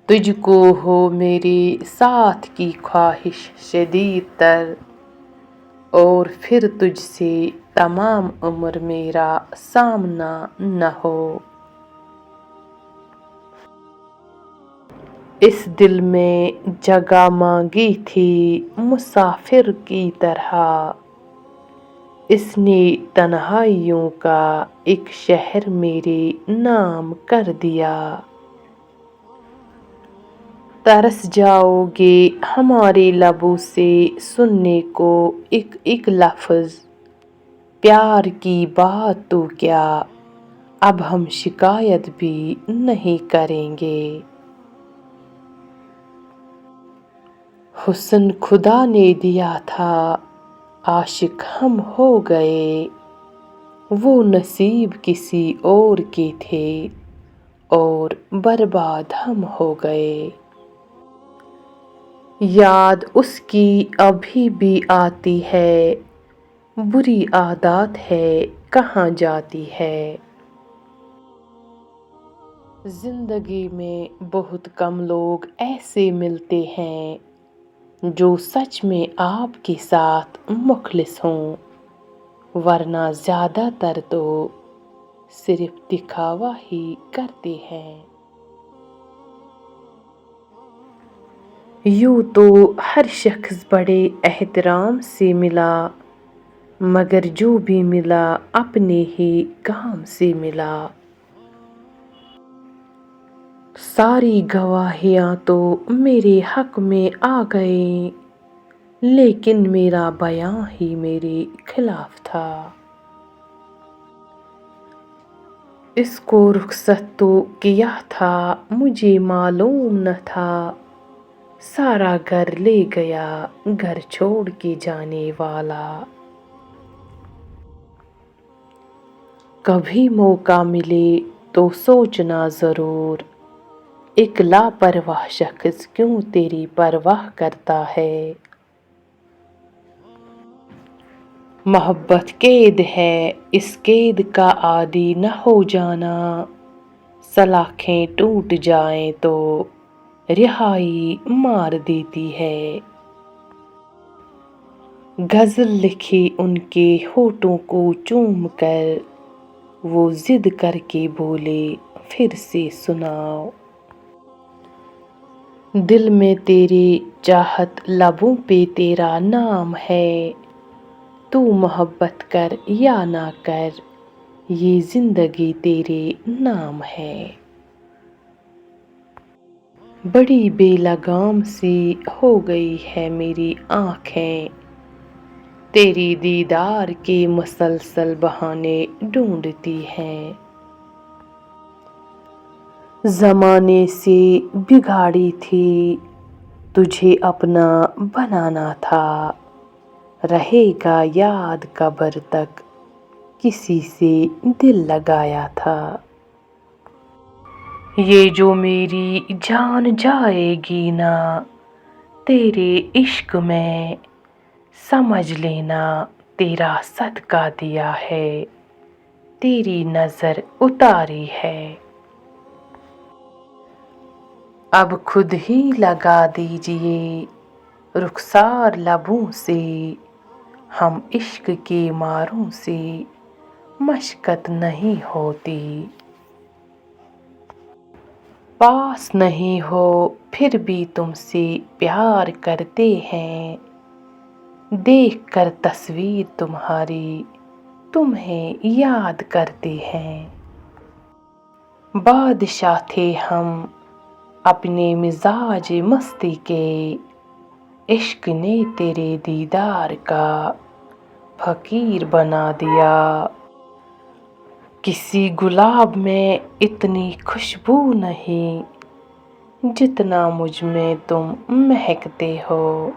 تجھ کو ہو میرے ساتھ کی خواہش شدید تر، اور پھر تجھ سے تمام عمر میرا سامنا نہ ہو۔ اس دل میں جگہ مانگی تھی مسافر کی طرح، اس نے تنہائیوں کا ایک شہر میرے نام کر دیا۔ ترس جاؤ گے ہمارے لبوں سے سننے کو ایک ایک لفظ، پیار کی بات تو کیا اب ہم شکایت بھی نہیں کریں گے۔ حسن خدا نے دیا تھا، عاشق ہم ہو گئے، وہ نصیب کسی اور کے تھے اور برباد ہم ہو گئے۔ یاد اس کی ابھی بھی آتی ہے، بری عادات ہے کہاں جاتی ہے۔ زندگی میں بہت کم لوگ ایسے ملتے ہیں جو سچ میں آپ کے ساتھ مخلص ہوں، ورنہ زیادہ تر تو صرف دکھاوا ہی کرتے ہیں۔ یوں تو ہر شخص بڑے احترام سے ملا، مگر جو بھی ملا اپنے ہی کام سے ملا۔ ساری گواہیاں تو میرے حق میں آ گئیں، لیکن میرا بیان ہی میرے خلاف تھا۔ اس کو رخصت تو کیا تھا مجھے معلوم نہ تھا، سارا گھر لے گیا گھر چھوڑ کے جانے والا۔ کبھی موقع ملے تو سوچنا ضرور، ایک لاپرواہ شخص کیوں تیری پرواہ کرتا ہے۔ محبت قید ہے، اس قید کا عادی نہ ہو جانا، سلاخیں ٹوٹ جائیں تو رہائی مار دیتی ہے۔ غزل لکھی ان کے ہونٹوں کو چوم کر، وہ ضد کر کے بولے پھر سے سناؤ۔ دل میں تیری چاہت لبوں پہ تیرا نام ہے، تو محبت کر یا نہ کر یہ زندگی تیرے نام ہے۔ بڑی بے لگام سی ہو گئی ہے میری آنکھیں، تیری دیدار کے مسلسل بہانے ڈھونڈتی ہیں۔ زمانے سے بگاڑی تھی تجھے اپنا بنانا تھا، رہے گا یاد قبر تک کسی سے دل لگایا تھا۔ یہ جو میری جان جائے گی نا تیرے عشق میں، سمجھ لینا تیرا صدقہ دیا ہے، تیری نظر اتاری ہے۔ اب خود ہی لگا دیجئے رخسار لبوں سے، ہم عشق کے ماروں سے مشقت نہیں ہوتی۔ پاس نہیں ہو پھر بھی تم سے پیار کرتے ہیں، دیکھ کر تصویر تمہاری تمہیں یاد کرتے ہیں۔ بادشاہ تھے ہم اپنے مزاج مستی کے، عشق نے تیرے دیدار کا فقیر بنا دیا۔ کسی گلاب میں اتنی خوشبو نہیں جتنا مجھ میں تم مہکتے ہو۔